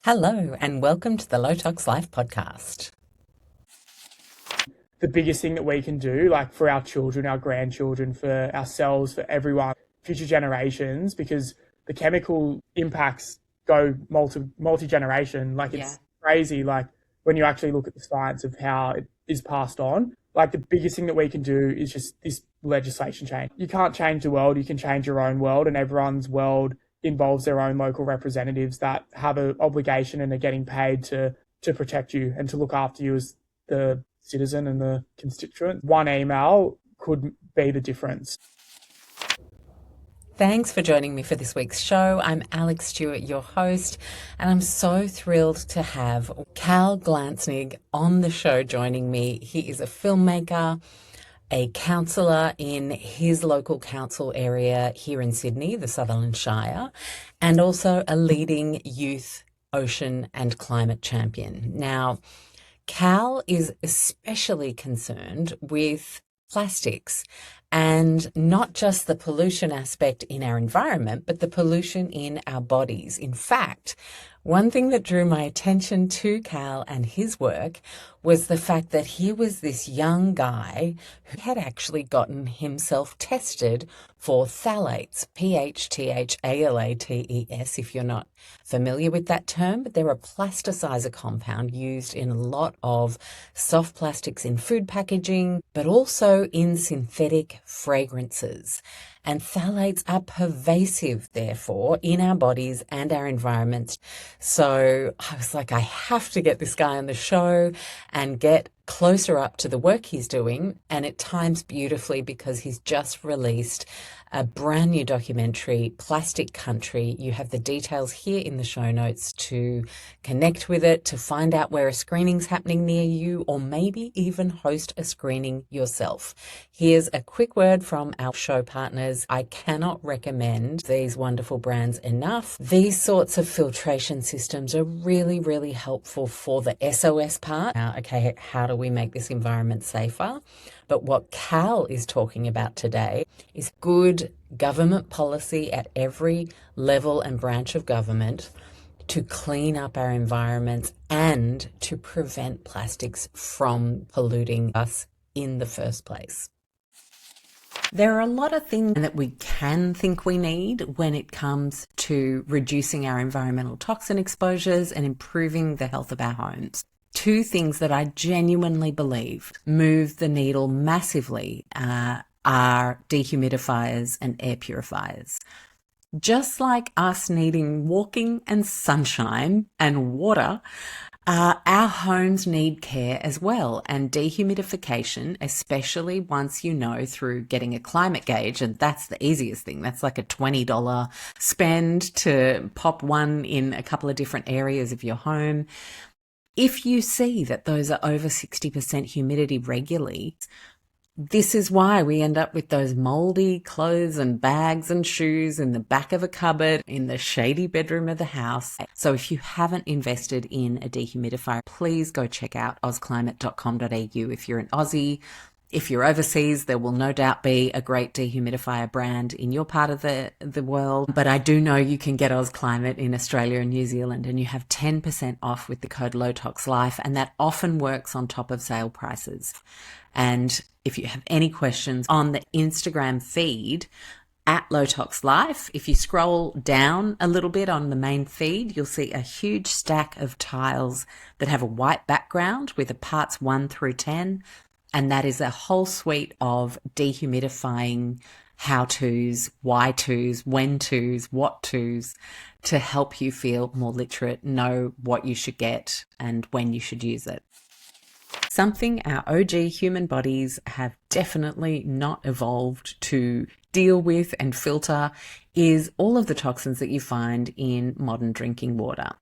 Hello, and welcome to the Low Tox Life podcast. The biggest thing that we can do, like for our children, our grandchildren, for ourselves, for everyone, future generations, because the chemical impacts go multi-generation. Like Yeah. it's crazy. Like when you actually look at the science of how it is passed on, like the biggest thing that we can do is just this legislation change. You can't change the world. You can change your own world, and everyone's world involves their own local representatives that have an obligation and are getting paid to protect you and to look after you as the citizen and the constituent. One email could be the difference. Thanks for joining me for this week's show. I'm Alex Stewart, your host, and I'm so thrilled to have Kal Glanznig on the show joining me. He is a filmmaker, a counsellor in his local council area here in Sydney, the Sutherland Shire, and also a leading youth ocean and climate champion. Now, Kal is especially concerned with plastics and not just the pollution aspect in our environment, but the pollution in our bodies. In fact, one thing that drew my attention to Kal and his work was the fact that he was this young guy who had actually gotten himself tested for phthalates, PHTHALATES, if you're not familiar with that term, but they're a plasticizer compound used in a lot of soft plastics in food packaging, but also in synthetic fragrances. And phthalates are pervasive, therefore, in our bodies and our environments. So I was like, I have to get this guy on the show and get closer up to the work he's doing. And it times beautifully because he's just released a brand new documentary, Plastic Country. You have the details here in the show notes to connect with it, to find out where a screening's happening near you, or maybe even host a screening yourself. Here's a quick word from our show partners. I cannot recommend these wonderful brands enough. These sorts of filtration systems are really, really helpful for the SOS part. Okay, how do we make this environment safer? But what Kal is talking about today is good government policy at every level and branch of government to clean up our environments and to prevent plastics from polluting us in the first place. There are a lot of things that we can think we need when it comes to reducing our environmental toxin exposures and improving the health of our homes. Two things that I genuinely believe move the needle massively are dehumidifiers and air purifiers. Just like us needing walking and sunshine and water, our homes need care as well, and dehumidification, especially once you know through getting a climate gauge, and that's the easiest thing. That's like a $20 spend to pop one in a couple of different areas of your home. If you see that those are over 60% humidity regularly, this is why we end up with those moldy clothes and bags and shoes in the back of a cupboard in the shady bedroom of the house. So if you haven't invested in a dehumidifier, please go check out ozclimate.com.au. If you're an Aussie, if you're overseas, there will no doubt be a great dehumidifier brand in your part of the world. But I do know you can get Oz Climate in Australia and New Zealand, and you have 10% off with the code LOWTOXLIFE, and that often works on top of sale prices. And if you have any questions on the Instagram feed, at LowToxLife, if you scroll down a little bit on the main feed, you'll see a huge stack of tiles that have a white background with the parts 1 through 10. And that is a whole suite of dehumidifying how-tos, why-tos, when-tos, what-tos to help you feel more literate, know what you should get and when you should use it. Something our OG human bodies have definitely not evolved to deal with and filter is all of the toxins that you find in modern drinking water.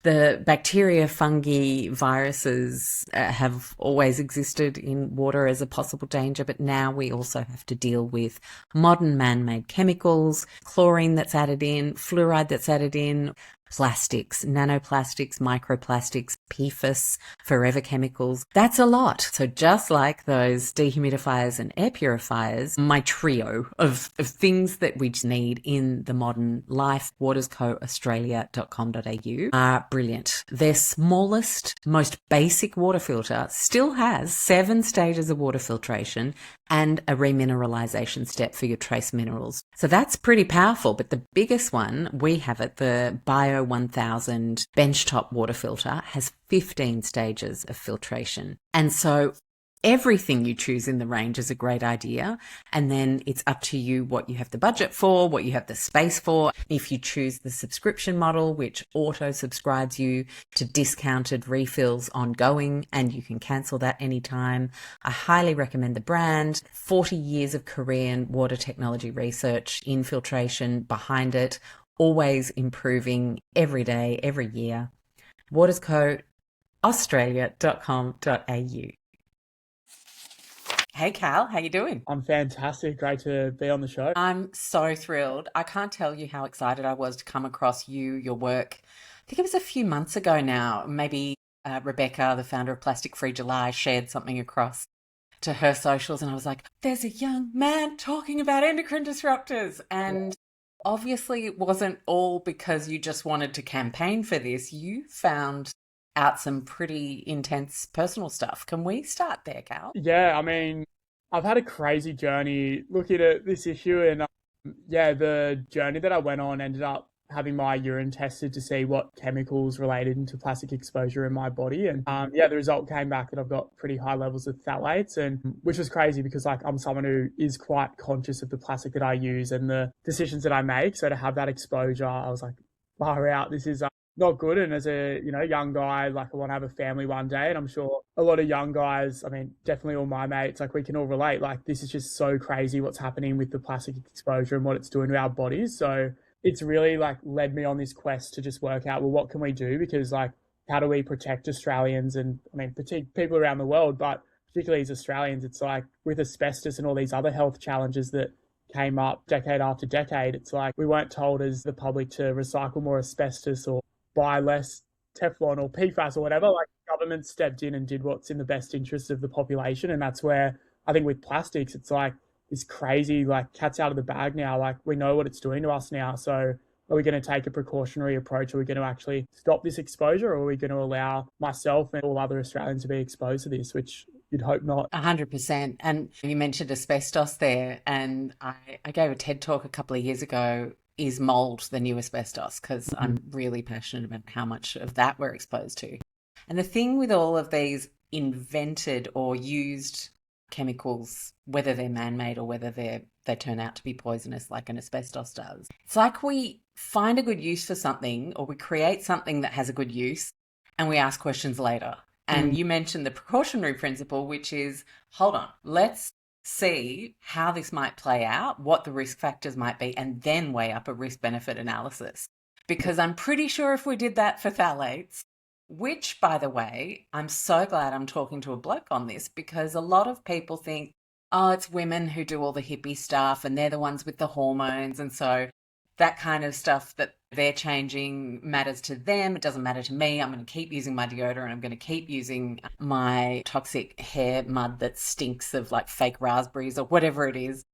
The bacteria, fungi, viruses have always existed in water as a possible danger, but now we also have to deal with modern man-made chemicals, chlorine that's added in, fluoride that's added in. plastics, nanoplastics, microplastics, PFAS, forever chemicals. That's a lot. So just like those dehumidifiers and air purifiers, my trio of things that we need in the modern life, waterscoaustralia.com.au are brilliant. Their smallest, most basic water filter still has 7 stages of water filtration and a remineralization step for your trace minerals. So that's pretty powerful. But the biggest one we have it, the Bio 1000 benchtop water filter, has 15 stages of filtration. And so everything you choose in the range is a great idea. And then it's up to you what you have the budget for, what you have the space for. If you choose the subscription model, which auto subscribes you to discounted refills ongoing, and you can cancel that anytime. I highly recommend the brand. 40 years of Korean water technology research in filtration behind it, always improving every day, every year. waterscoaustralia.com.au. Hey, Kal, how you doing? I'm fantastic. Great to be on the show. I'm so thrilled. I can't tell you how excited I was to come across you, your work. I think it was a few months ago now. Maybe Rebecca, the founder of Plastic Free July, shared something across to her socials, and I was like, there's a young man talking about endocrine disruptors. And obviously it wasn't all because you just wanted to campaign for this. You found out some pretty intense personal stuff. Can we start there, Kal? Yeah, I mean, I've had a crazy journey looking at this issue, and the journey that I went on ended up having my urine tested to see what chemicals related into plastic exposure in my body. And the result came back that I've got pretty high levels of phthalates, and which was crazy because like I'm someone who is quite conscious of the plastic that I use and the decisions that I make. So to have that exposure, I was like, far out, this is not good. And as a young guy, like I want to have a family one day, and I'm sure a lot of young guys, I mean definitely all my mates, like we can all relate. Like this is just so crazy what's happening with the plastic exposure and what it's doing to our bodies. So it's really like led me on this quest to just work out, well, what can we do? Because like, how do we protect Australians, and I mean people around the world, but particularly as Australians? It's like with asbestos and all these other health challenges that came up decade after decade, it's like we weren't told as the public to recycle more asbestos or buy less Teflon or PFAS or whatever. Like government stepped in and did what's in the best interest of the population. And that's where I think with plastics, it's like this crazy, like cat's out of the bag now. Like we know what it's doing to us now. So are we going to take a precautionary approach? Are we going to actually stop this exposure, or are we going to allow myself and all other Australians to be exposed to this, which you'd hope not? 100%. And you mentioned asbestos there, and I gave a TED talk a couple of years ago. Is mold the new asbestos? Because I'm really passionate about how much of that we're exposed to. And the thing with all of these invented or used chemicals, whether they're man-made or whether they turn out to be poisonous like an asbestos does, it's like we find a good use for something, or we create something that has a good use, and we ask questions later. And you mentioned the precautionary principle, which is, hold on, let's see how this might play out, what the risk factors might be, and then weigh up a risk-benefit analysis. Because I'm pretty sure if we did that for phthalates, which, by the way, I'm so glad I'm talking to a bloke on this, because a lot of people think, oh, it's women who do all the hippie stuff and they're the ones with the hormones. And so that kind of stuff that they're changing matters to them. It doesn't matter to me. I'm going to keep using my deodorant. I'm going to keep using my toxic hair mud that stinks of like fake raspberries or whatever it is.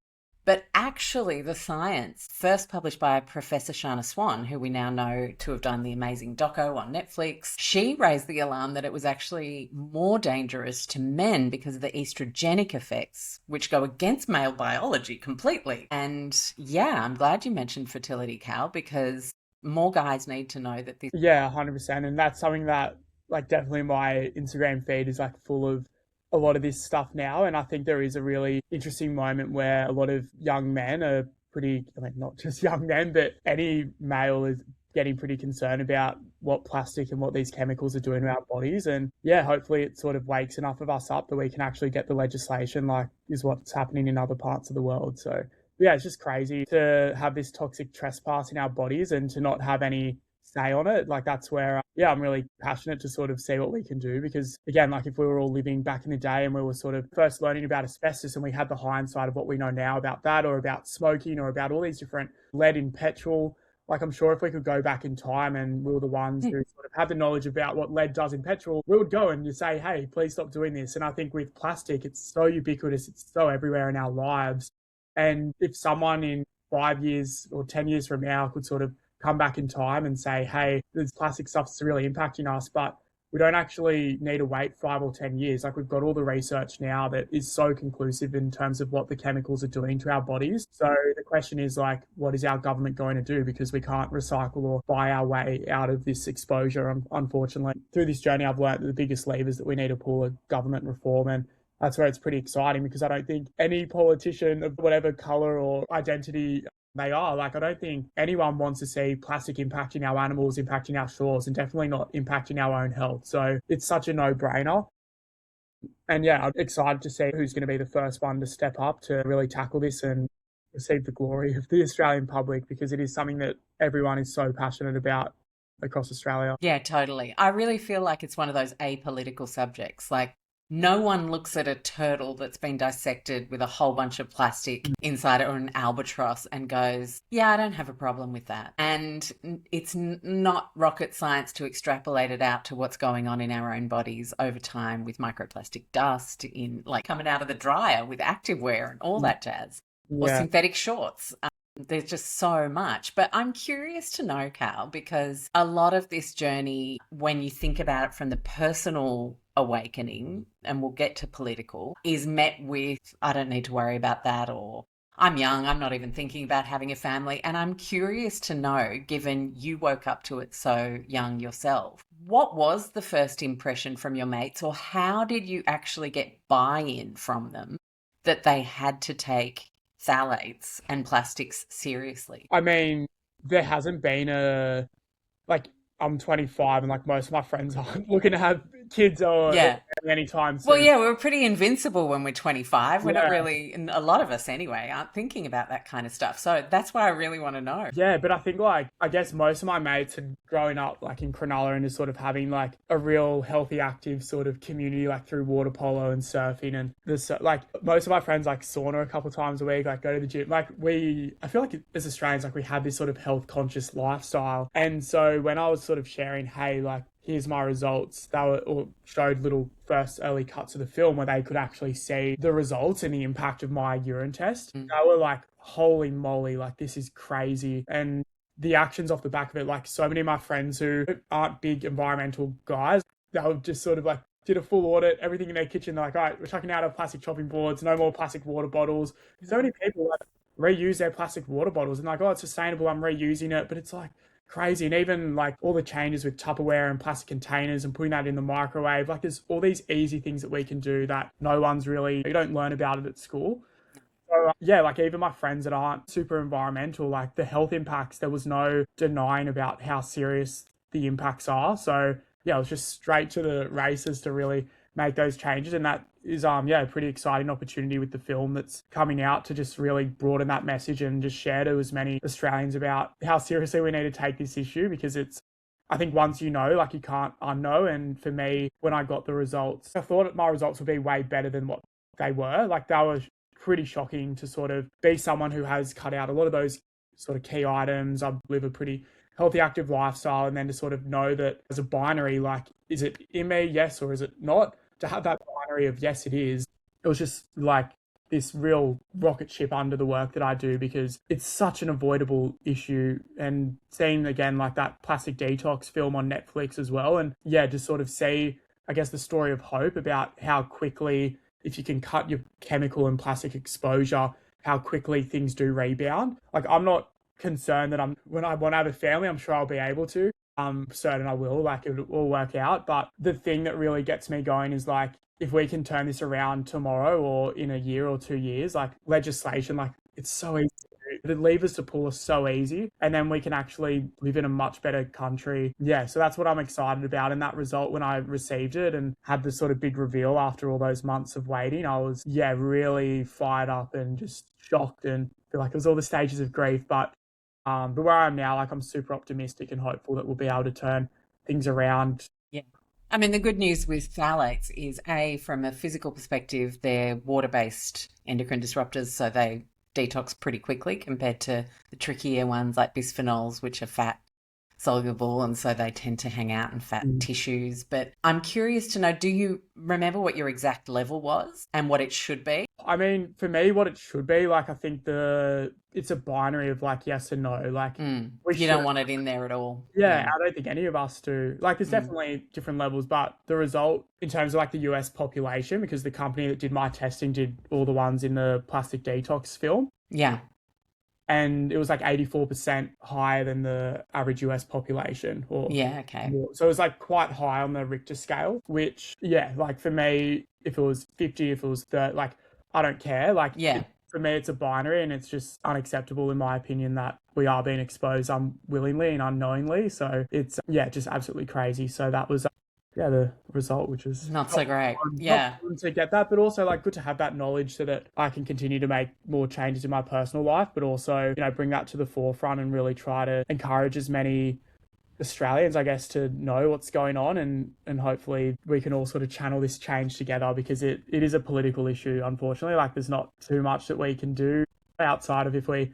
But actually the science, first published by Professor Shana Swan, who we now know to have done the amazing doco on Netflix, she raised the alarm that it was actually more dangerous to men because of the estrogenic effects, which go against male biology completely. And yeah, I'm glad you mentioned fertility, Kal, because more guys need to know that this. Yeah, 100%. And that's something that like definitely my Instagram feed is like full of a lot of this stuff now. And I think there is a really interesting moment where a lot of young men are pretty, I mean, not just young men, but any male is getting pretty concerned about what plastic and what these chemicals are doing to our bodies. And yeah, hopefully it sort of wakes enough of us up that we can actually get the legislation like is what's happening in other parts of the world. So yeah, it's just crazy to have this toxic trespass in our bodies and to not have any say on it. Like that's where I'm really passionate to sort of see what we can do, because again, like if we were all living back in the day and we were sort of first learning about asbestos and we had the hindsight of what we know now about that, or about smoking, or about all these different lead in petrol, Like, I'm sure if we could go back in time and we were the ones who sort of had the knowledge about what lead does in petrol, we would go and you say, hey, please stop doing this. And I think with plastic, it's so ubiquitous, it's so everywhere in our lives. And if someone in 5 years or 10 years from now could sort of come back in time and say, hey, this plastic stuff's really impacting us, but we don't actually need to wait 5 or 10 years. Like, we've got all the research now that is so conclusive in terms of what the chemicals are doing to our bodies. So the question is, like, what is our government going to do? Because we can't recycle or buy our way out of this exposure. Unfortunately, through this journey, I've learned that the biggest levers that we need to pull are government reform, and that's where it's pretty exciting, because I don't think any politician of whatever color or identity they are, like, I don't think anyone wants to see plastic impacting our animals, impacting our shores, and definitely not impacting our own health. So it's such a no-brainer. And yeah, I'm excited to see who's going to be the first one to step up to really tackle this and receive the glory of the Australian public, because it is something that everyone is so passionate about across Australia. Yeah, totally. I really feel like it's one of those apolitical subjects. Like, no one looks at a turtle that's been dissected with a whole bunch of plastic inside it, or an albatross, and goes, yeah, I don't have a problem with that. And it's not rocket science to extrapolate it out to what's going on in our own bodies over time with microplastic dust in, like, coming out of the dryer with activewear and all that jazz, or Yeah. synthetic shorts. There's just so much. But I'm curious to know, Cal, because a lot of this journey, when you think about it from the personal awakening, and we'll get to political, is met with, I don't need to worry about that, or I'm young, I'm not even thinking about having a family. And I'm curious to know, given you woke up to it so young yourself, what was the first impression from your mates, or how did you actually get buy-in from them that they had to take phthalates and plastics seriously? I mean, there hasn't been like, I'm 25 and like most of my friends aren't looking to have kids or Yeah. anytime Well, soon. yeah, we're pretty invincible when we're 25. We're not Yeah. really, and a lot of us anyway, aren't thinking about that kind of stuff. So that's why I really want to know. Yeah, but I think, like, I guess most of my mates had grown up like in Cronulla and is sort of having like a real healthy, active sort of community, like through water polo and surfing. And this, like, most of my friends like sauna a couple times a week, like go to the gym. Like, I feel like as Australians, like, we have this sort of health conscious lifestyle. And so when I was sort of sharing, hey, like, here's my results, they were, or showed little first early cuts of the film where they could actually see the results and the impact of my urine test. They were like, holy moly, like, this is crazy. And the actions off the back of it, like, so many of my friends who aren't big environmental guys, they were just sort of like, did a full audit, everything in their kitchen. They're like, all right, we're chucking out our plastic chopping boards, no more plastic water bottles. So many people like reuse their plastic water bottles and like, oh, it's sustainable, I'm reusing it. But it's like crazy. And even like all the changes with Tupperware and plastic containers and putting that in the microwave, like, there's all these easy things that we can do that you don't learn about it at school. So yeah, like, even my friends that aren't super environmental, like, the health impacts, there was no denying about how serious the impacts are. So yeah, it was just straight to the races to really make those changes. And that is, yeah, a pretty exciting opportunity with the film that's coming out to just really broaden that message and just share to as many Australians about how seriously we need to take this issue, because I think once you know, like, you can't unknow. And for me, when I got the results, I thought my results would be way better than what they were. Like, they were pretty shocking to sort of be someone who has cut out a lot of those sort of key items. I live a pretty healthy, active lifestyle. And then to sort of know that as a binary, like, is it in me? Yes. Or is it not? To have that binary of yes, it is. It was just like this real rocket ship under the work that I do, because it's such an avoidable issue. And seeing again, like, that plastic detox film on Netflix as well. And yeah, just sort of see, I guess, the story of hope about how quickly, if you can cut your chemical and plastic exposure, how quickly things do rebound. Like, I'm not concerned that when I want to have a family, I'm sure I'll be able to. I'm certain I will, like, it will all work out. But the thing that really gets me going is, like, if we can turn this around tomorrow or in a year or 2 years, like, legislation, like, it's so easy. The levers to pull are so easy, and then we can actually live in a much better country. Yeah, so that's what I'm excited about. And that result, when I received it and had the sort of big reveal after all those months of waiting, I was, yeah, really fired up and just shocked, and feel like it was all the stages of grief. But where I am now, like, I'm super optimistic and hopeful that we'll be able to turn things around. Yeah. I mean, the good news with phthalates is, A, from a physical perspective, they're water-based endocrine disruptors, so they detox pretty quickly compared to the trickier ones like bisphenols, which are fat soluble, and so they tend to hang out in fat Mm. tissues. But I'm curious to know, do you remember what your exact level was and what it should be? I mean, for me, what it should be, like, I think it's a binary of like yes and no. Like, we You should, don't want it in there at all. yeah, Yeah. I don't think any of us do. Like, there's definitely different levels, but the result in terms of like the US population, because the company that did my testing did all the ones in the plastic detox film, Yeah. and it was like 84% higher than the average US population, or Yeah. Okay. more. So it was like quite high on the Richter scale, which, yeah, like for me, if it was 50, if it was 30, like, I don't care. Like, Yeah. for me, it's a binary, and it's just unacceptable, in my opinion, that we are being exposed unwillingly and unknowingly. So it's, yeah, just absolutely crazy. So that was, yeah, the result, which was Not so great. not Yeah. fun to get that, but also like good to have that knowledge so that I can continue to make more changes in my personal life, but also, bring that to the forefront and really try to encourage as many Australians, I guess, to know what's going on, and hopefully we can all sort of channel this change together, because it is a political issue, unfortunately. Like, there's not too much that we can do outside of if we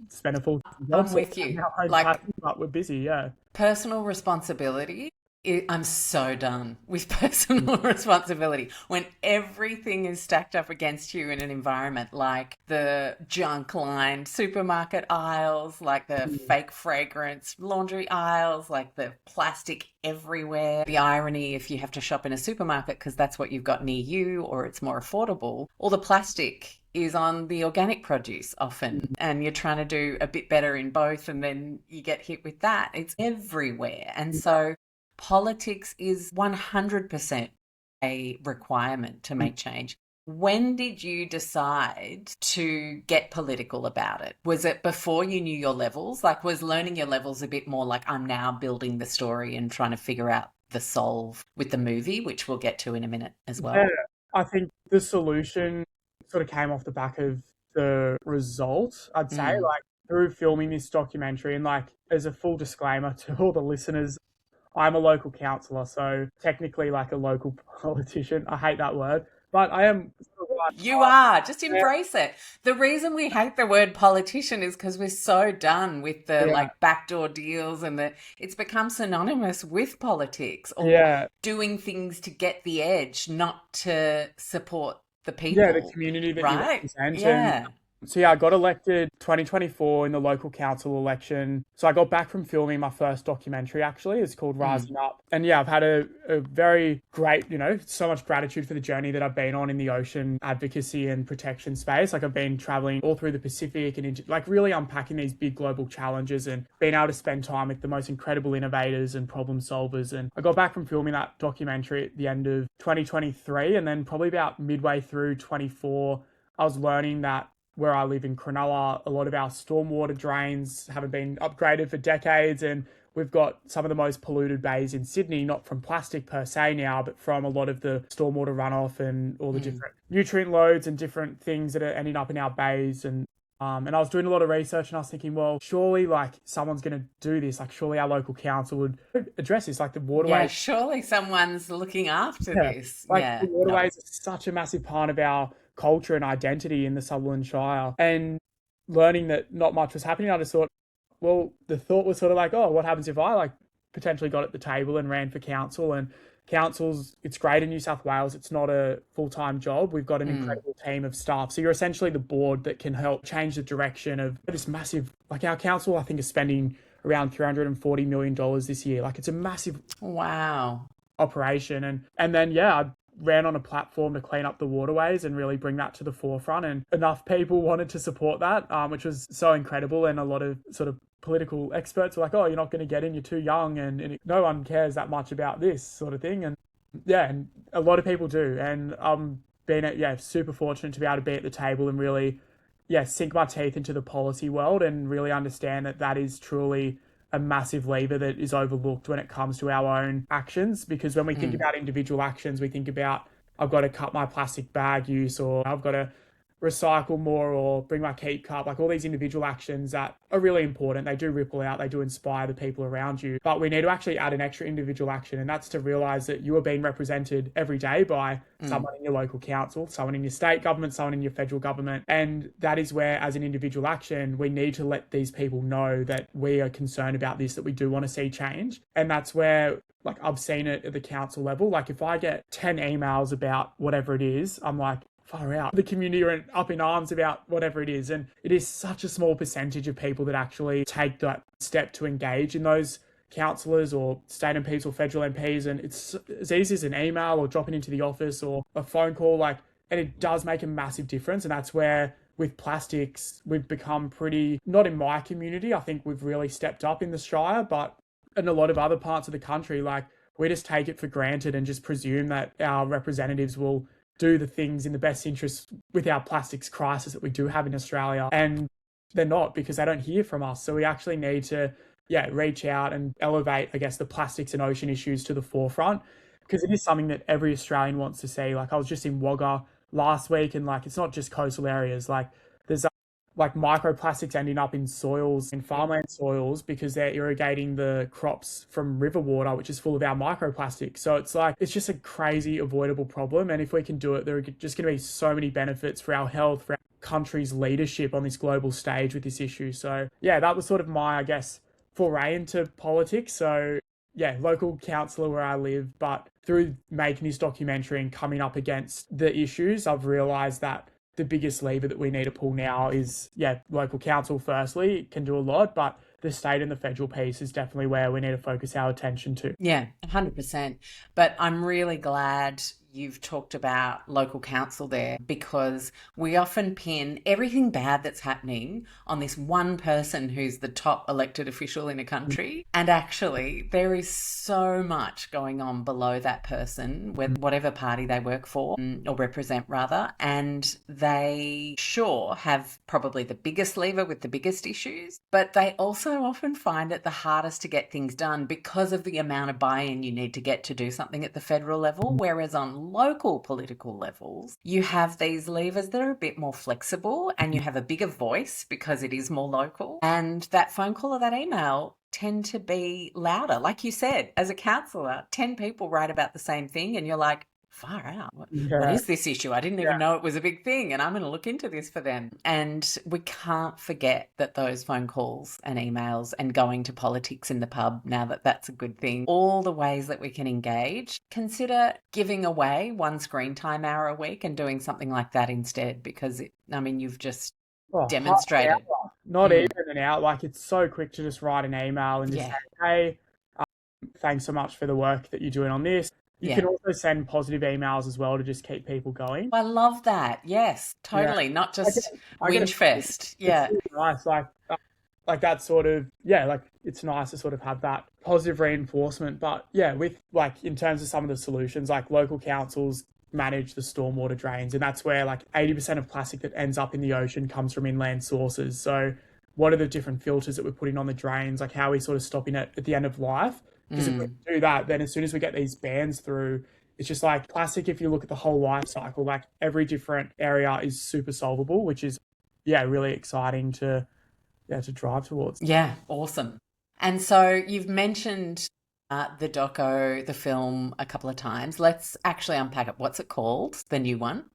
spend a full job I'm sort with of in you. our own Like, time, but we're busy, yeah. personal responsibility. I'm so done with personal responsibility when everything is stacked up against you in an environment like the junk lined supermarket aisles, like the fake fragrance laundry aisles, like the plastic everywhere. The irony, if you have to shop in a supermarket because that's what you've got near you or it's more affordable, all the plastic is on the organic produce often, and you're trying to do a bit better in both, and then you get hit with that. It's everywhere. And so politics is 100% a requirement to make change. When did you decide to get political about it? Was it before you knew your levels? Like, was learning your levels a bit more like, I'm now building the story and trying to figure out the solve with the movie, which we'll get to in a minute as well? Yeah, I think the solution sort of came off the back of the result, I'd say, like, through filming this documentary. And like, as a full disclaimer to all the listeners, I'm a local counsellor, so technically like a local politician. I hate that word, but I am sort of like, You are. Just embrace it. The reason we hate the word politician is because we're so done with the yeah, like backdoor deals and it's become synonymous with politics or yeah, doing things to get the edge, not to support the yeah, the people, community that you right? represent. And Yeah. so yeah, I got elected 2024 in the local council election. So I got back from filming my first documentary, actually. It's called Rising Up. And yeah, I've had a very great, so much gratitude for the journey that I've been on in the ocean advocacy and protection space. Like, I've been traveling all through the Pacific and like really unpacking these big global challenges and being able to spend time with the most incredible innovators and problem solvers. And I got back from filming that documentary at the end of 2023. And then probably about midway through 24, I was learning that where I live in Cronulla, a lot of our stormwater drains haven't been upgraded for decades, and we've got some of the most polluted bays in Sydney, not from plastic per se now, but from a lot of the stormwater runoff and all the different nutrient loads and different things that are ending up in our bays. And I was doing a lot of research, and I was thinking, well, surely like someone's going to do this. Like, surely our local council would address this, like the waterways. Yeah, surely someone's looking after this. Like, Yeah. the waterways are such a massive part of our culture and identity in the Sutherland Shire. And learning that not much was happening, I just thought, well, the thought was sort of like, oh, what happens if I like potentially got at the table and ran for council? And councils, it's great in New South Wales. It's not a full-time job. We've got an incredible team of staff. So you're essentially the board that can help change the direction of this massive, like, our council, I think, is spending around $340 million this year. Like, it's a massive Wow. operation. And then, yeah, I ran on a platform to clean up the waterways and really bring that to the forefront. And enough people wanted to support that, which was so incredible. And a lot of sort of political experts were like, oh, you're not going to get in, you're too young, and no one cares that much about this sort of thing. And yeah, and a lot of people do. And been super fortunate to be able to be at the table and really, sink my teeth into the policy world and really understand that that is truly a massive lever that is overlooked when it comes to our own actions. Because when we think about individual actions, we think about, I've got to cut my plastic bag use, or I've got to recycle more or bring my keep cup, like all these individual actions that are really important. They do ripple out, they do inspire the people around you. But we need to actually add an extra individual action, and that's to realize that you are being represented every day by someone in your local council, someone in your state government, someone in your federal government. And that is where, as an individual action, we need to let these people know that we are concerned about this, that we do want to see change. And that's where, like, I've seen it at the council level. Like, if I get 10 emails about whatever it is, I'm like, far out. The community are up in arms about whatever it is. And it is such a small percentage of people that actually take that step to engage in those councillors or state MPs or federal MPs. And it's as easy as an email or dropping into the office or a phone call, like, and it does make a massive difference. And that's where with plastics, we've become pretty, not in my community, I think we've really stepped up in the Shire, but in a lot of other parts of the country, like, we just take it for granted and just presume that our representatives will do the things in the best interest with our plastics crisis that we do have in Australia. And they're not, because they don't hear from us. So we actually need to, reach out and elevate, I guess, the plastics and ocean issues to the forefront, because it is something that every Australian wants to see. Like, I was just in Wagga last week, and like, it's not just coastal areas. Like, there's like microplastics ending up in soils, in farmland soils, because they're irrigating the crops from river water, which is full of our microplastics. So it's like, it's just a crazy avoidable problem. And if we can do it, there are just going to be so many benefits for our health, for our country's leadership on this global stage with this issue. So yeah, that was sort of my, I guess, foray into politics. So yeah, local councillor where I live, but through making this documentary and coming up against the issues, I've realised that the biggest lever that we need to pull now is, local council firstly. It can do a lot, but the state and the federal piece is definitely where we need to focus our attention to. Yeah, 100%. But I'm really glad you've talked about local council there, because we often pin everything bad that's happening on this one person who's the top elected official in a country. And actually, there is so much going on below that person, with whatever party they work for or represent rather. And they sure have probably the biggest lever with the biggest issues, but they also often find it the hardest to get things done because of the amount of buy-in you need to get to do something at the federal level. Whereas on local political levels, you have these levers that are a bit more flexible and you have a bigger voice because it is more local. And that phone call or that email tend to be louder. Like you said, as a councillor, 10 people write about the same thing and you're like, far out. What is this issue? I didn't even know it was a big thing, and I'm going to look into this for them. And we can't forget that those phone calls and emails and going to politics in the pub, now that that's a good thing, all the ways that we can engage, consider giving away one screen time hour a week and doing something like that instead, because you've just demonstrated. Not even an hour. Like, it's so quick to just write an email and just say, hey, thanks so much for the work that you're doing on this. You can also send positive emails as well to just keep people going. I love that. Yes, totally. Not just whinge fest. It's really nice. Like that sort of, like, it's nice to sort of have that positive reinforcement. But with, like, in terms of some of the solutions, like, local councils manage the stormwater drains, and that's where like 80% of plastic that ends up in the ocean comes from inland sources. So what are the different filters that we're putting on the drains? Like, how are we sort of stopping it at the end of life? Because if we do that, then as soon as we get these bans through, it's just like plastic. If you look at the whole life cycle, like, every different area is super solvable, which is, really exciting to drive towards. Yeah, awesome. And so you've mentioned the film a couple of times. Let's actually unpack it. What's it called? The new one?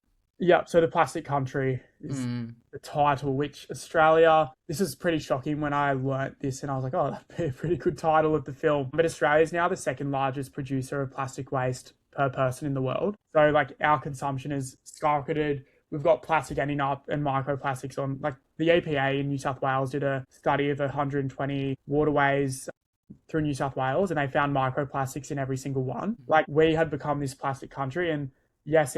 Yeah, so The Plastic Country is the title, which Australia, this is pretty shocking when I learnt this, and I was like, oh, that'd be a pretty good title of the film. But Australia is now the second largest producer of plastic waste per person in the world. So, like, our consumption is skyrocketed. We've got plastic ending up and microplastics on, like, the EPA in New South Wales did a study of 120 waterways through New South Wales, and they found microplastics in every single one. Like, we had become this plastic country, and yes,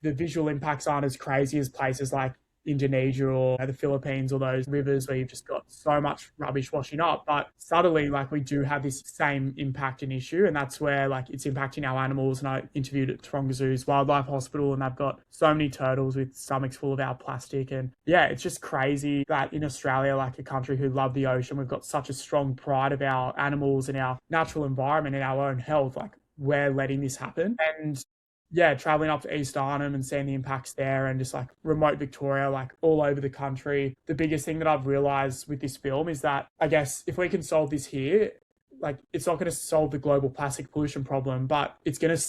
the visual impacts aren't as crazy as places like Indonesia or the Philippines or those rivers where you've just got so much rubbish washing up. But subtly, like, we do have this same impact and issue, and that's where, like, it's impacting our animals. And I interviewed at Taronga Zoo's Wildlife Hospital, and they've got so many turtles with stomachs full of our plastic. And it's just crazy that in Australia, like a country who love the ocean, we've got such a strong pride of our animals and our natural environment and our own health. Like, we're letting this happen. And yeah, traveling up to East Arnhem and seeing the impacts there and just like remote Victoria, like all over the country. The biggest thing that I've realized with this film is that I guess if we can solve this here, like it's not going to solve the global plastic pollution problem, but it's going to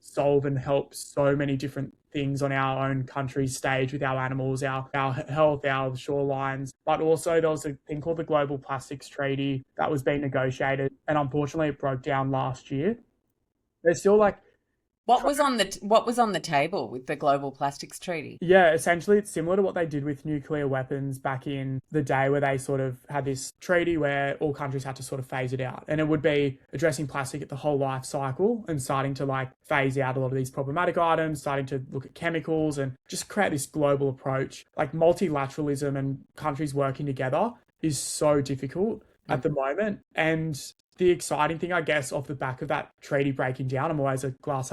solve and help so many different things on our own country's stage with our animals, our health, our shorelines. But also there was a thing called the Global Plastics Treaty that was being negotiated, and unfortunately it broke down last year. There's still like What was on the table with the Global Plastics Treaty? yeah, essentially it's similar to what they did with nuclear weapons back in the day where they sort of had this treaty where all countries had to sort of phase it out. And it would be addressing plastic at the whole life cycle and starting to like phase out a lot of these problematic items, starting to look at chemicals and just create this global approach. Like multilateralism and countries working together is so difficult at the moment. And the exciting thing, I guess, off the back of that treaty breaking down, I'm always a glass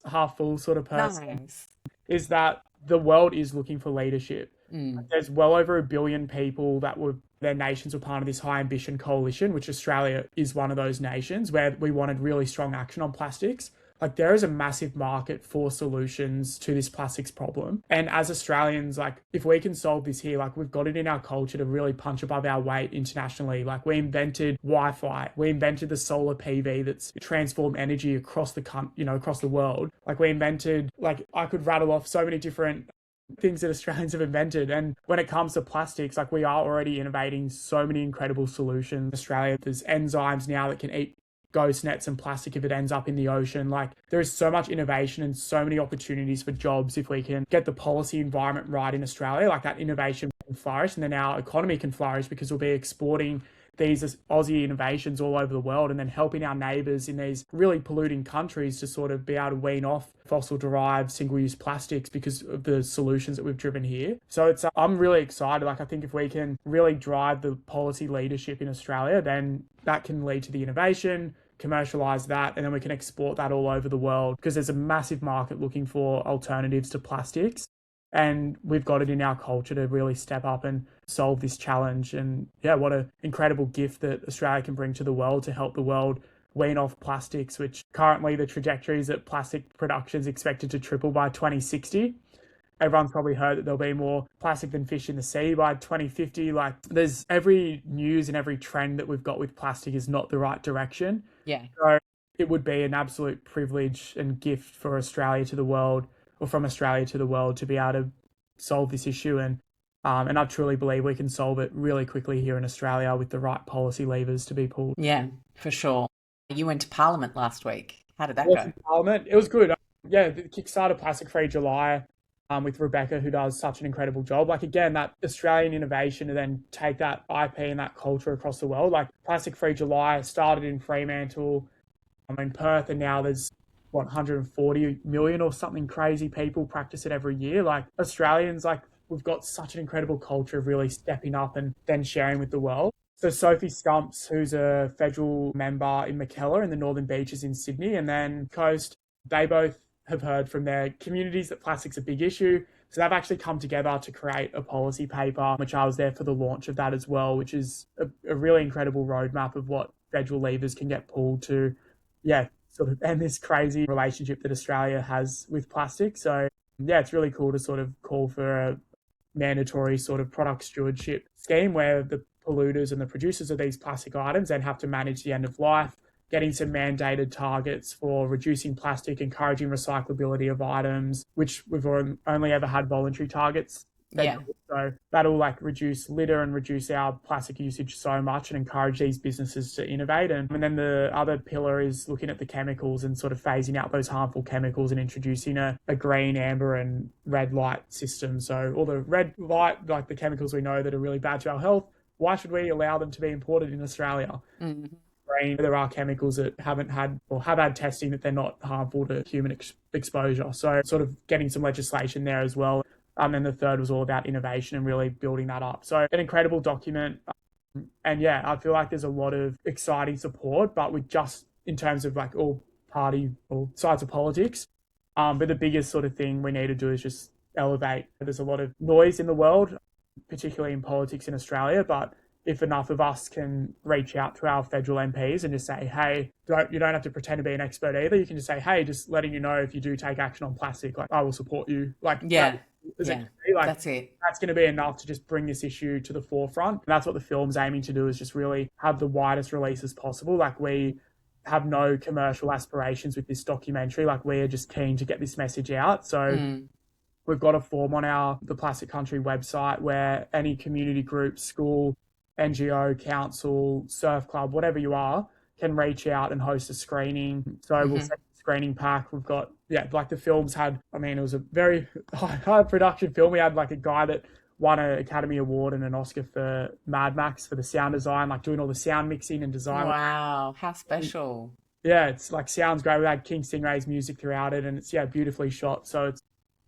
half full sort of person, Nice. is that the world is looking for leadership. There's well over 1 billion people that were their nations were part of this high ambition coalition, which Australia is one of those nations where we wanted really strong action on plastics. Like there is a massive market for solutions to this plastics problem. And as Australians, like if we can solve this here, like we've got it in our culture to really punch above our weight internationally. Like we invented Wi-Fi, we invented the solar PV that's transformed energy across across the world. Like we invented, like I could rattle off so many different things that Australians have invented. And when it comes to plastics, like we are already innovating so many incredible solutions. In Australia, there's enzymes now that can eat ghost nets and plastic if it ends up in the ocean. Like there is so much innovation and so many opportunities for jobs if we can get the policy environment right in Australia. Like that innovation can flourish and then our economy can flourish because we'll be exporting these Aussie innovations all over the world and then helping our neighbours in these really polluting countries to sort of be able to wean off fossil-derived single-use plastics because of the solutions that we've driven here. So I'm really excited. Like I think if we can really drive the policy leadership in Australia, then that can lead to the innovation, commercialize that, and then we can export that all over the world because there's a massive market looking for alternatives to plastics. And we've got it in our culture to really step up and solve this challenge. And yeah, what an incredible gift that Australia can bring to the world to help the world wean off plastics, which currently the trajectory is that plastic production is expected to triple by 2060. Everyone's probably heard that there'll be more plastic than fish in the sea by 2050. Like there's every news and every trend that we've got with plastic is not the right direction. Yeah. So it would be an absolute privilege and gift for Australia to the world, or from Australia to the world, to be able to solve this issue. And I truly believe we can solve it really quickly here in Australia with the right policy levers to be pulled. Yeah, for sure. You went to Parliament last week. How did that Yes, go? in Parliament, it was good. Yeah, the Kickstarter Plastic Free July with Rebecca, who does such an incredible job. Like again, that Australian innovation to then take that IP and that culture across the world. Like Plastic Free July started in Fremantle, in Perth, and now there's 140 million or something crazy people practice it every year. Like Australians, like we've got such an incredible culture of really stepping up and then sharing with the world. So Sophie Stumps, who's a federal member in Mackellar in the Northern Beaches in Sydney, and then Coast, they both have heard from their communities that plastic's a big issue. So they've actually come together to create a policy paper, which I was there for the launch of that as well, which is a really incredible roadmap of what federal levers can get pulled to, yeah, sort of end this crazy relationship that Australia has with plastic. So yeah, it's really cool to sort of call for a mandatory sort of product stewardship scheme where the polluters and the producers of these plastic items then have to manage the end of life, getting some mandated targets for reducing plastic, encouraging recyclability of items, which we've only ever had voluntary targets. Yeah. So that'll like reduce litter and reduce our plastic usage so much and encourage these businesses to innovate. And then the other pillar is looking at the chemicals and sort of phasing out those harmful chemicals and introducing a green, amber and red light system. So all the red light, like the chemicals we know that are really bad to our health, why should we allow them to be imported in Australia? Mm-hmm. There are chemicals that haven't had or have had testing that they're not harmful to human exposure. So sort of getting some legislation there as well. And then the third was all about innovation and really building that up. So an incredible document. And yeah, I feel like there's a lot of exciting support, but with just in terms of like all party or sides of politics. But the biggest sort of thing we need to do is just elevate. There's a lot of noise in the world, particularly in politics in Australia, but if enough of us can reach out to our federal MPs and just say, hey, you don't have to pretend to be an expert either. You can just say, hey, just letting you know if you do take action on plastic, like I will support you. Like Yeah. like That's it. that's going to be enough to just bring this issue to the forefront. And that's what the film's aiming to do, is just really have the widest release as possible. Like we have no commercial aspirations with this documentary. Like we are just keen to get this message out. So we've got a form on the Plastic Country website where any community group, school, NGO, council, surf club, whatever you are, can reach out and host a screening. So we'll send a screening pack. We've got, like the films had, I mean, it was a very high production film. We had like a guy that won an Academy Award and an Oscar for Mad Max for the sound design, like doing all the sound mixing and design. Wow, how special. Yeah, it's like sounds great. We had King Stingray's music throughout it, and it's beautifully shot. So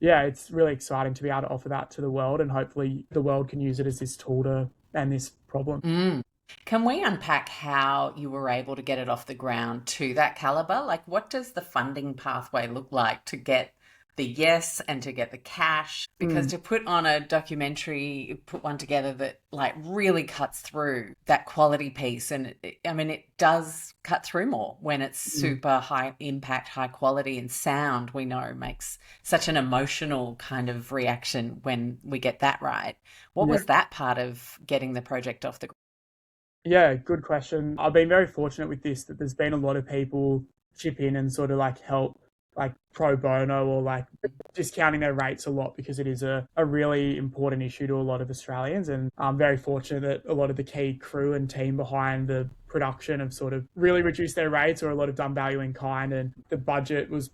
it's really exciting to be able to offer that to the world, and hopefully the world can use it as this tool to end this problem. Can we unpack how you were able to get it off the ground to that caliber? Like, what does the funding pathway look like to get the yes and to get the cash? Because to put on a documentary, put one together that like really cuts through that quality piece, and it does cut through more when it's super high impact, high quality, and sound we know makes such an emotional kind of reaction when we get that right. What was that part of getting the project off the ground? Yeah, good question. I've been very fortunate with this, that there's been a lot of people chip in and sort of like help, like pro bono, or like discounting their rates a lot, because it is a really important issue to a lot of Australians. And I'm very fortunate that a lot of the key crew and team behind the production have sort of really reduced their rates, or a lot have done value in kind. And the budget was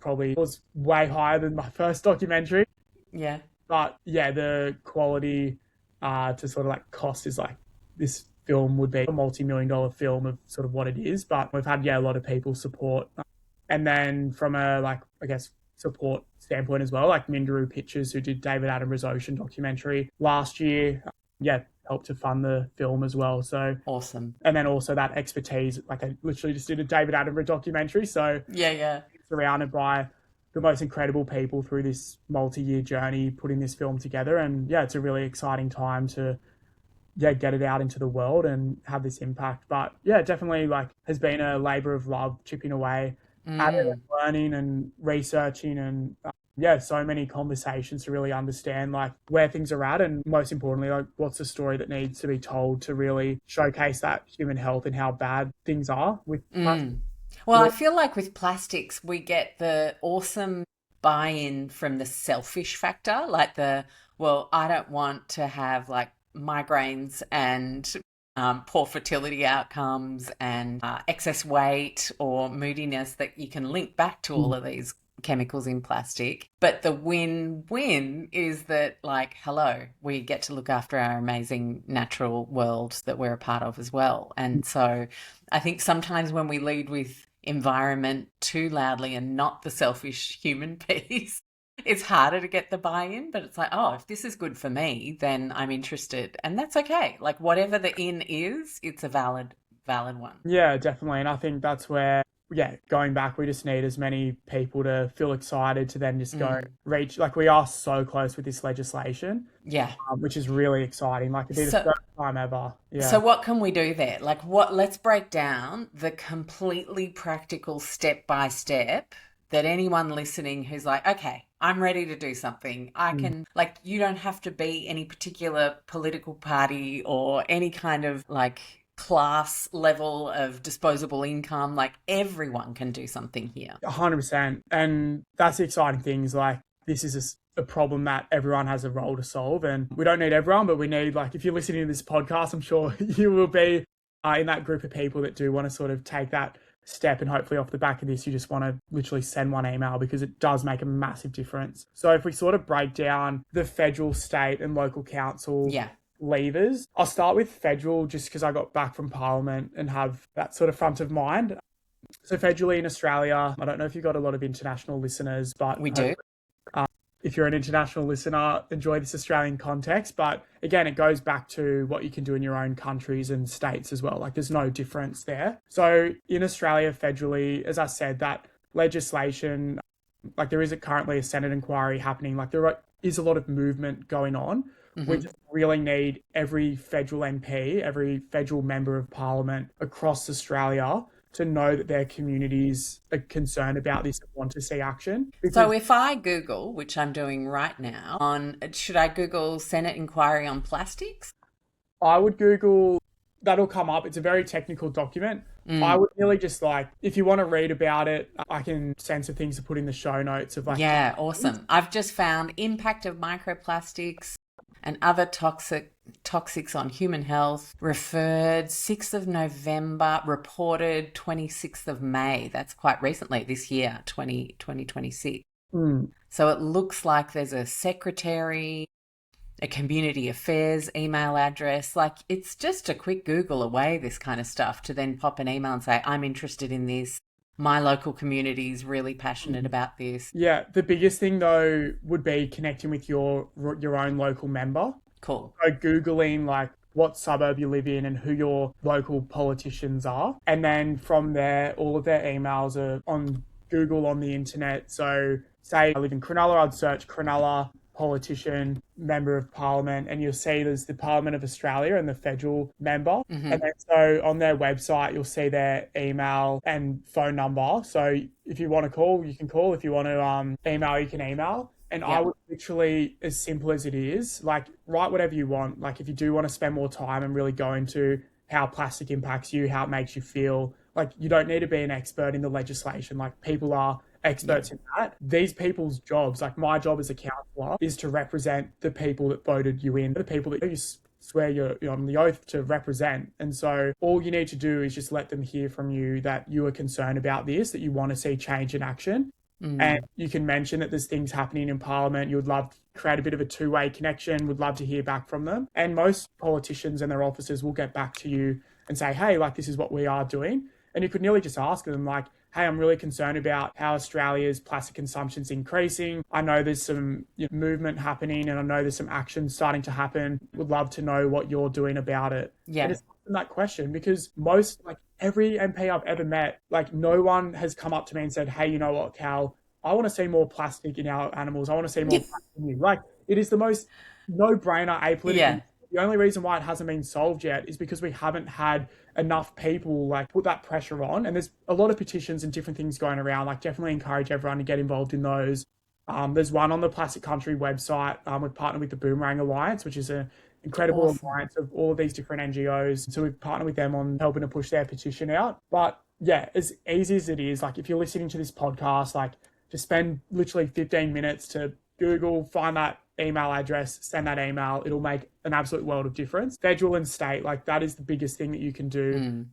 way higher than my first documentary. Yeah. But the quality to sort of like cost is like, this film would be a multi-million-dollar film of sort of what it is. But we've had a lot of people support. And then from a support standpoint as well, like Minderoo Pictures, who did David Attenborough's Ocean documentary last year, helped to fund the film as well. So awesome. And then also that expertise, like I literally just did a David Attenborough documentary. So surrounded by the most incredible people through this multi-year journey, putting this film together. And it's a really exciting time to get it out into the world and have this impact. But definitely like has been a labor of love, chipping away at it, and learning and researching, and so many conversations to really understand like where things are at, and most importantly, like what's the story that needs to be told to really showcase that human health and how bad things are with plastic. Well, I feel like with plastics, we get the awesome buy-in from the selfish factor, like I don't want to have like migraines and poor fertility outcomes and excess weight or moodiness that you can link back to all of these chemicals in plastic. But the win-win is that, like, hello, we get to look after our amazing natural world that we're a part of as well. And so I think sometimes when we lead with environment too loudly and not the selfish human piece, it's harder to get the buy-in. But it's like, oh, if this is good for me, then I'm interested. And that's okay. Like, whatever the in is, it's a valid one. Yeah, definitely. And I think that's where, going back, we just need as many people to feel excited to then just go reach. Like, we are so close with this legislation. Yeah. Which is really exciting. Like, it'd be the first time ever. Yeah. So what can we do there? Like, let's break down the completely practical step-by-step that anyone listening who's like, okay, I'm ready to do something. I can, like, you don't have to be any particular political party or any kind of like class level of disposable income. Like, everyone can do something here. 100%. And that's the exciting thing, is like, this is a problem that everyone has a role to solve. And we don't need everyone, but we need, like, if you're listening to this podcast, I'm sure you will be in that group of people that do want to sort of take that step. And hopefully off the back of this, you just want to literally send one email, because it does make a massive difference. So if we sort of break down the federal, state and local council levers, I'll start with federal, just because I got back from Parliament and have that sort of front of mind. So federally in Australia, I don't know if you've got a lot of international listeners, but we do. If you're an international listener, enjoy this Australian context. But again, it goes back to what you can do in your own countries and states as well. Like, there's no difference there. So in Australia, federally, as I said, that legislation, like, there is currently a Senate inquiry happening. Like, there is a lot of movement going on We Hmm. just really need every federal MP, every federal member of parliament across Australia to know that their communities are concerned about this and want to see action. So Because if I Google, which I'm doing right now, should I Google Senate inquiry on plastics? I would Google, that'll come up. It's a very technical document. I Mm, would really just like, if you want to read about it, I can send some things to put in the show notes of like, yeah, awesome. I've just found impact of microplastics and other toxics on human health, referred 6th of November, reported 26th of May. That's quite recently this year, 2026. mm, So it looks like there's a secretary, a community affairs email address. Like it's just a quick Google away, this kind of stuff, to then pop an email and say, I'm interested in this. My local community is really passionate about this. yeah, the biggest thing though would be connecting with your own local member. Cool. So Googling like what suburb you live in and who your local politicians are. And then from there, all of their emails are on Google on the internet. So say I live in Cronulla, I'd search Cronulla politician, member of parliament, and you'll see there's the Parliament of Australia and the federal member. Hmm. And then so on their website, you'll see their email and phone number. So if you want to call, you can call. If you want to email, you can email. And I Yeah. would literally, as simple as it is, like write whatever you want. Like if you do want to spend more time and really go into how plastic impacts you, how it makes you feel, like you don't need to be an expert in the legislation. Like people are Yeah. experts in that. These people's jobs, like my job as a counsellor, is to represent the people that voted you in, the people that you swear you're on the oath to represent. And so all you need to do is just let them hear from you that you are concerned about this, that you want to see change in action. And Mm. you can mention that there's things happening in Parliament. You would love to create a bit of a two-way connection, would love to hear back from them. And most politicians and their officers will get back to you and say, hey, like this is what we are doing. And you could nearly just ask them like, hey, I'm really concerned about how Australia's plastic consumption is increasing. I know there's some movement happening and I know there's some action starting to happen. Would love to know what you're doing about it. And Yeah. it's that question because most, like every MP I've ever met, like no one has come up to me and said, hey, you know what, Cal, I want to see more plastic in our animals. I want to see more plastic in you. Like it is the most no-brainer apolitical. Yeah. The only reason why it hasn't been solved yet is because we haven't had enough people like put that pressure on. And there's a lot of petitions and different things going around. Like definitely encourage everyone to get involved in those. There's one on the Plastic Country website. We've partnered with the Boomerang Alliance, which is an incredible Awesome. alliance of all of these different NGOs. So we've partnered with them on helping to push their petition out. But yeah, as easy as it is, like if you're listening to this podcast, like just spend literally 15 minutes to Google, find that email address, send that email. It'll make an absolute world of difference. Federal and state, like that is the biggest thing that you can do. Mm.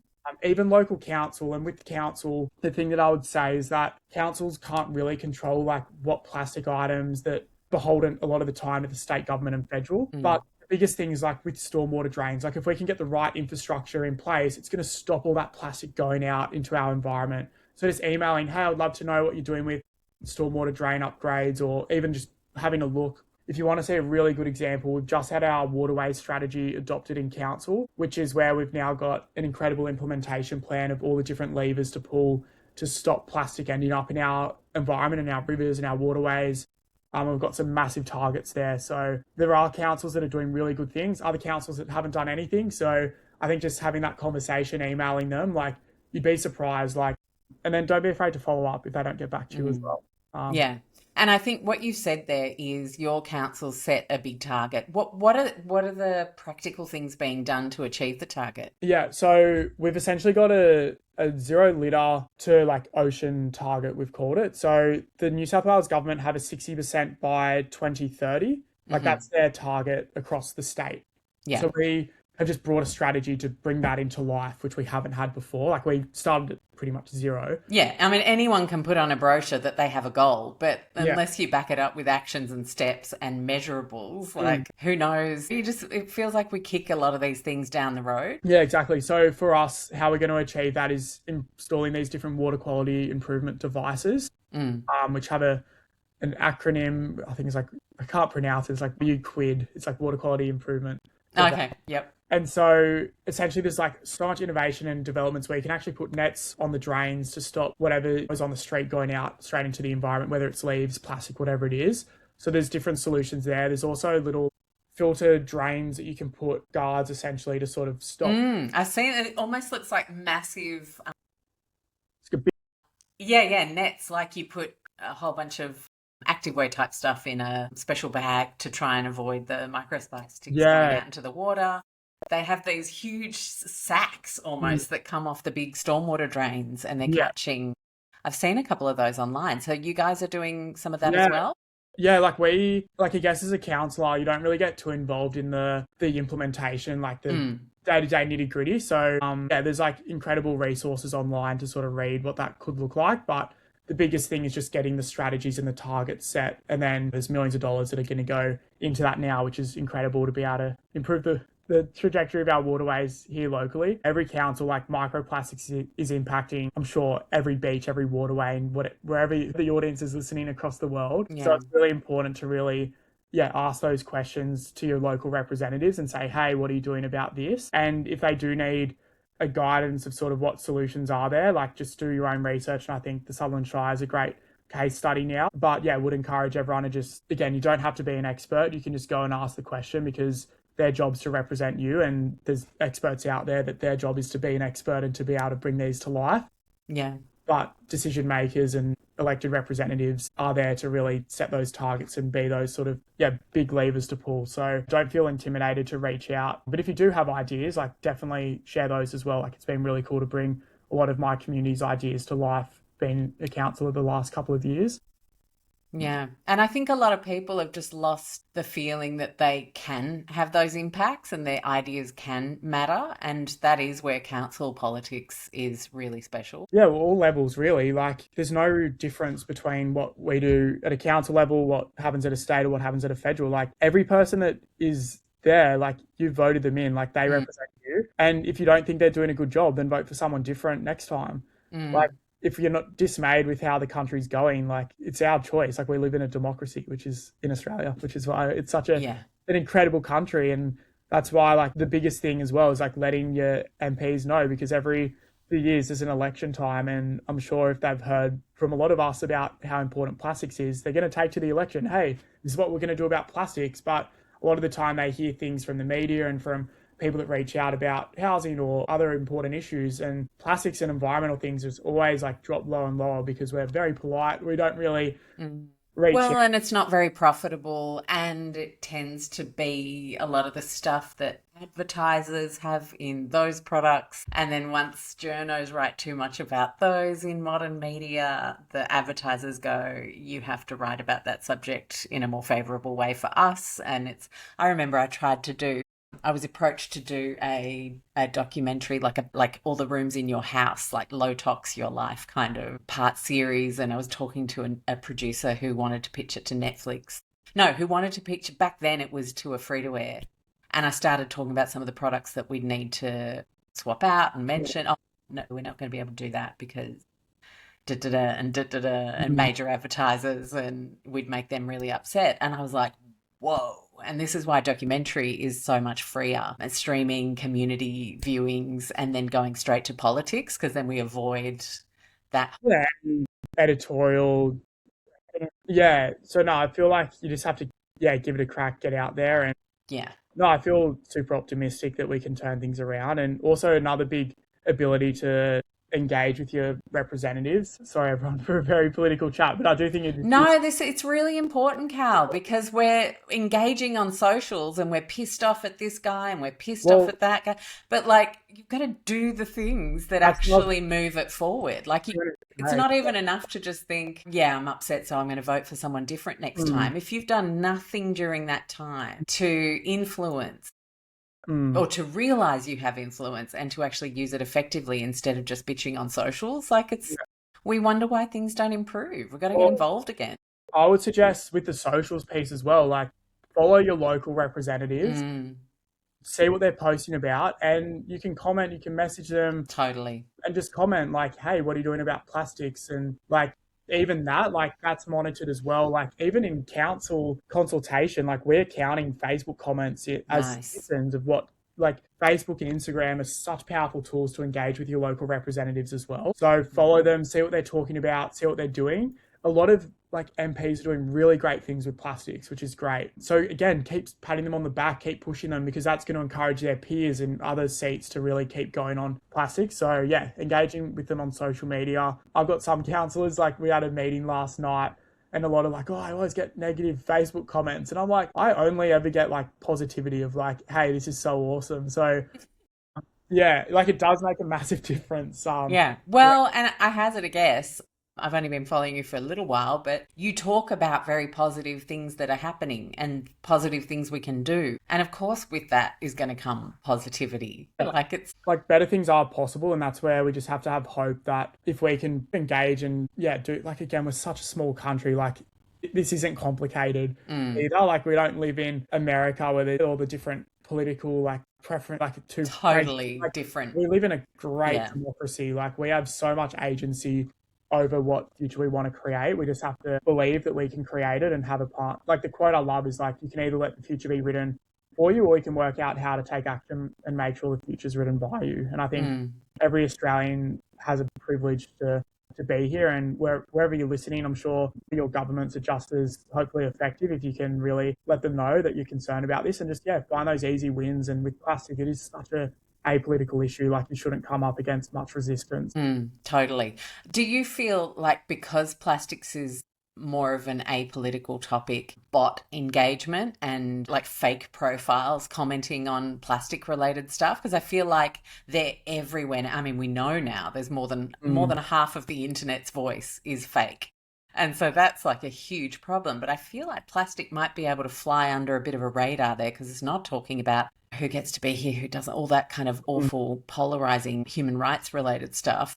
Even local council, and with the council, the thing that I would say is that councils can't really control like what plastic items that beholden a lot of the time to the state government and federal. But the biggest thing is like with stormwater drains, like if we can get the right infrastructure in place, it's going to stop all that plastic going out into our environment. So just emailing, hey, I'd love to know what you're doing with stormwater drain upgrades, or even just having a look. If you want to see a really good example, we've just had our waterways strategy adopted in council, which is where we've now got an incredible implementation plan of all the different levers to pull to stop plastic ending up in our environment and our rivers and our waterways. We've got some massive targets there. So there are councils that are doing really good things, other councils that haven't done anything. So I think just having that conversation, emailing them, like you'd be surprised, like, and then don't be afraid to follow up if they don't get back to you as well. Yeah. And I think what you said there is your council set a big target. What are the practical things being done to achieve the target? Yeah, so we've essentially got a zero litter to like ocean target, we've called it. So the New South Wales government have a 60% by 2030. Like that's their target across the state. Yeah. So we have just brought a strategy to bring that into life, which we haven't had before. Like we started at pretty much zero. Yeah, I mean, anyone can put on a brochure that they have a goal, but Yeah. unless you back it up with actions and steps and measurables, like who knows? It feels like we kick a lot of these things down the road. Yeah, exactly. So for us, how we're going to achieve that is installing these different water quality improvement devices, which have an acronym. I think it's like, I can't pronounce it. It's like UQUID. It's like water quality improvement. Okay, yep. And so essentially there's like so much innovation and developments where you can actually put nets on the drains to stop whatever is on the street going out straight into the environment, whether it's leaves, plastic, whatever it is. So there's different solutions there. There's also little filter drains that you can put guards essentially to sort of stop. I've seen it. It almost looks like massive, It's a bit, nets. Like you put a whole bunch of activewear type stuff in a special bag to try and avoid the microplastics going yeah, out into the water. They have these huge sacks almost that come off the big stormwater drains, and they're yeah, catching. I've seen a couple of those online. So you guys are doing some of that as yeah. well? Yeah, like I guess as a counsellor, you don't really get too involved in the implementation, like the day-to-day nitty-gritty. So yeah, there's like incredible resources online to sort of read what that could look like. But the biggest thing is just getting the strategies and the targets set. And then there's millions of dollars that are going to go into that now, which is incredible to be able to improve the trajectory of our waterways here locally. Every council, like microplastics is impacting, I'm sure, every beach, every waterway, and wherever the audience is listening across the world. Yeah. So it's really important to really, ask those questions to your local representatives and say, hey, what are you doing about this? And if they do need a guidance of sort of what solutions are there, like just do your own research. And I think the Sutherland Shire is a great case study now. But yeah, would encourage everyone to just, again, you don't have to be an expert. You can just go and ask the question, because their job's to represent you, and there's experts out there that their job is to be an expert and to be able to bring these to life. Yeah. But decision makers and elected representatives are there to really set those targets and be those sort of big levers to pull. So don't feel intimidated to reach out. But if you do have ideas, like definitely share those as well. Like it's been really cool to bring a lot of my community's ideas to life, being a counsellor the last couple of years. Yeah. And I think a lot of people have just lost the feeling that they can have those impacts and their ideas can matter. And that is where council politics is really special. Yeah, well, all levels really. Like there's no difference between what we do at a council level, what happens at a state, or what happens at a federal. Like every person that is there, like you voted them in, like they represent you. And if you don't think they're doing a good job, then vote for someone different next time. Like if you're not dismayed with how the country's going, like it's our choice. Like we live in a democracy, which is in Australia, which is why it's such an incredible country. And that's why like the biggest thing as well is like letting your MPs know, because every few years there's an election time, and I'm sure if they've heard from a lot of us about how important plastics is, they're going to take to the election, hey, this is what we're going to do about plastics. But a lot of the time they hear things from the media and from people that reach out about housing or other important issues, and plastics and environmental things is always like drop lower and lower because we're very polite. We don't really reach out. And it's not very profitable, and it tends to be a lot of the stuff that advertisers have in those products. And then once journos write too much about those in modern media, the advertisers go, you have to write about that subject in a more favorable way for us. And I remember I was approached to do a documentary, like all the rooms in your house, like low tox your life kind of part series. And I was talking to a producer who wanted to pitch it to Netflix. No, who wanted to pitch it back then. It was to a free to air. And I started talking about some of the products that we'd need to swap out and mention. Oh, no, we're not going to be able to do that because and major advertisers, and we'd make them really upset. And I was like, whoa. And this is why documentary is so much freer. And streaming, community viewings, and then going straight to politics, because then we avoid that. Yeah, editorial. Yeah. So no, I feel like you just have to give it a crack, get out there. And no, I feel super optimistic that we can turn things around. And also another big ability to engage with your representatives. Sorry, everyone, for a very political chat, but I do think it's really important, Cal, because we're engaging on socials and we're pissed off at this guy and we're pissed off at that guy. But like, you've got to do the things that actually move it forward. Like, it's not even enough to just think, I'm upset, so I'm going to vote for someone different next time. If you've done nothing during that time to influence or to realize you have influence and to actually use it effectively instead of just bitching on socials, like we wonder why things don't improve. We've got to get involved again. I would suggest with the socials piece as well, like follow your local representatives, see what they're posting about, and you can comment, you can message them. Totally. And just comment like, hey, what are you doing about plastics? And like, even that, like that's monitored as well. Like even in council consultation, like we're counting Facebook comments as citizens of what, like Facebook and Instagram are such powerful tools to engage with your local representatives as well. So follow them, see what they're talking about, see what they're doing. A lot of like MPs are doing really great things with plastics, which is great. So again, keep patting them on the back, keep pushing them, because that's going to encourage their peers in other seats to really keep going on plastics. So yeah, engaging with them on social media. I've got some counsellors, like we had a meeting last night, and a lot of like, oh, I always get negative Facebook comments. And I'm like, I only ever get like positivity of like, hey, this is so awesome. So yeah, like it does make a massive difference. Yeah. Yeah. Well, and I hazard a guess, I've only been following you for a little while, but you talk about very positive things that are happening and positive things we can do. And of course, with that is going to come positivity. Like it's Like better things are possible, and that's where we just have to have hope that if we can engage and yeah, do like again, we're such a small country, like this isn't complicated either. Like we don't live in America where there's all the different political like preference, like two totally like different. we live in a great Yeah. democracy. Like we have so much agency over what future we want to create. We just have to believe that we can create it and have a part. Like the quote I love is like, you can either let the future be written for you, or you can work out how to take action and make sure the future's written by you. And I think every Australian has a privilege to be here, and wherever you're listening, I'm sure your governments are just as hopefully effective if you can really let them know that you're concerned about this, and just yeah, find those easy wins. And with plastic, it is such a apolitical issue, like you shouldn't come up against much resistance. Totally. Do you feel like because plastics is more of an apolitical topic, bot engagement and like fake profiles commenting on plastic related stuff? Because I feel like they're everywhere. I mean, we know now there's more than half of the internet's voice is fake. And so that's like a huge problem. But I feel like plastic might be able to fly under a bit of a radar there, because it's not talking about who gets to be here, who doesn't, all that kind of awful polarizing human rights related stuff.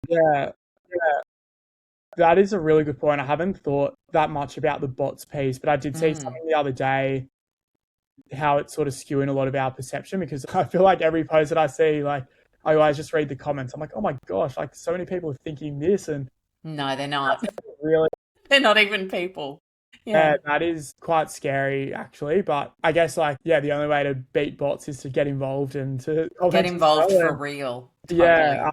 Yeah, yeah, that is a really good point. I haven't thought that much about the bots piece, but I did see something the other day how it's sort of skewing a lot of our perception, because I feel like every post that I see, like I always just read the comments. I'm like, oh my gosh, like so many people are thinking this, and No, they're not. really, They're not even people. yeah, Yeah. that is quite scary actually. But I guess like yeah, the only way to beat bots is to get involved and to Get comment as involved well. for And real. yeah, Totally.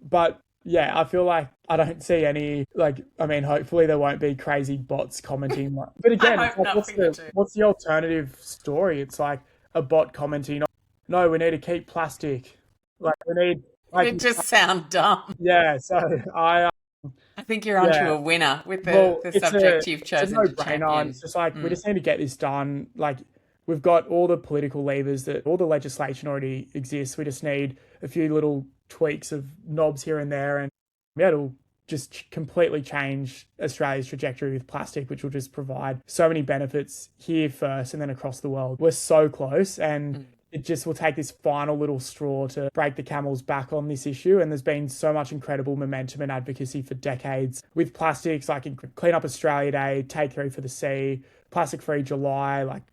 but yeah, I feel like I don't see any like. I mean, hopefully there won't be crazy bots commenting. But I again, it's hope like, not for you too. what's the alternative story? It's like a bot commenting, "No, we need to keep plastic. Like we need like It just sound dumb. yeah." So I I think you're onto yeah. a winner with Well, the subject you've it's a chosen to no-brainer, and it's champion. just like we Mm. just need to get this done. Like we've got all the political levers, that all the legislation already exists. We just need a few little tweaks of knobs here and there, and yeah, it'll just completely change Australia's trajectory with plastic, which will just provide so many benefits here first and then across the world. We're so close, and it just will take this final little straw to break the camel's back on this issue. And there's been so much incredible momentum and advocacy for decades with plastics, like in Clean Up Australia Day, Take 3 for the Sea, Plastic Free July, like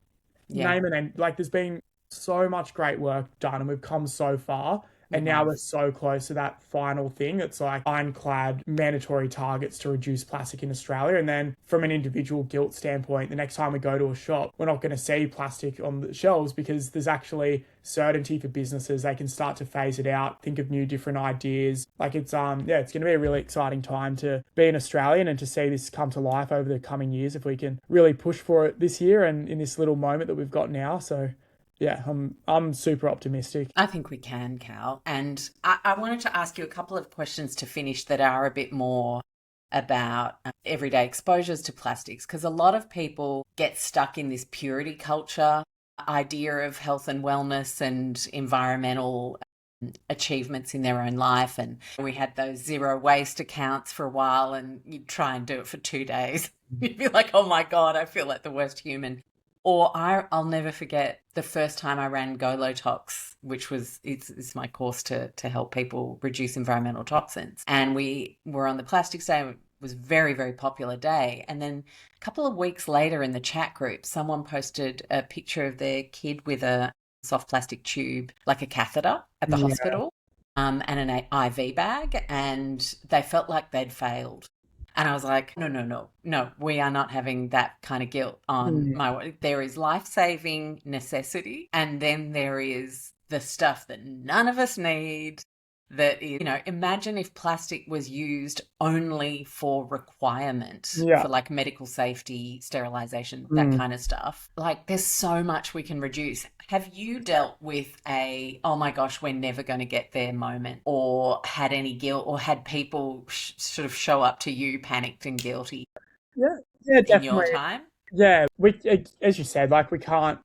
Yeah, name it. And like there's been so much great work done, and we've come so far. we And now have. we're so close to that final thing. It's like ironclad mandatory targets to reduce plastic in Australia. And then from an individual guilt standpoint, the next time we go to a shop, we're not going to see plastic on the shelves, because there's actually certainty for businesses. They can start to phase it out, think of new different ideas. Like it's yeah, it's going to be a really exciting time to be an Australian and to see this come to life over the coming years, if we can really push for it this year and in this little moment that we've got now. So yeah, I'm super optimistic. I think we can, Cal. And I wanted to ask you a couple of questions to finish that are a bit more about everyday exposures to plastics, because a lot of people get stuck in this purity culture idea of health and wellness and environmental achievements in their own life. And we had those zero waste accounts for a while, and you'd try and do it for 2 days. You'd be like, oh my God, I feel like the worst human. Or I'll never forget the first time I ran Go Low Tox, which was it's my course to help people reduce environmental toxins. And we were on the Plastics Day. It was very, very popular day. And then a couple of weeks later in the chat group, someone posted a picture of their kid with a soft plastic tube, like a catheter at the Yeah. hospital, and an IV bag, and they felt like they'd failed. And I was like, no, no, no, no, we are not having that kind of guilt on Mm. my. There is life-saving necessity, and then there is the stuff that none of us need, that is, imagine if plastic was used only for requirement Yeah. for like medical safety, sterilization, that Mm. kind of stuff. Like there's so much we can reduce. Have you dealt with oh my gosh, we're never going to get there moment, or had any guilt, or had people sort of show up to you panicked and guilty Yeah. Yeah, in your definitely. time? Yeah. As you said, like we can't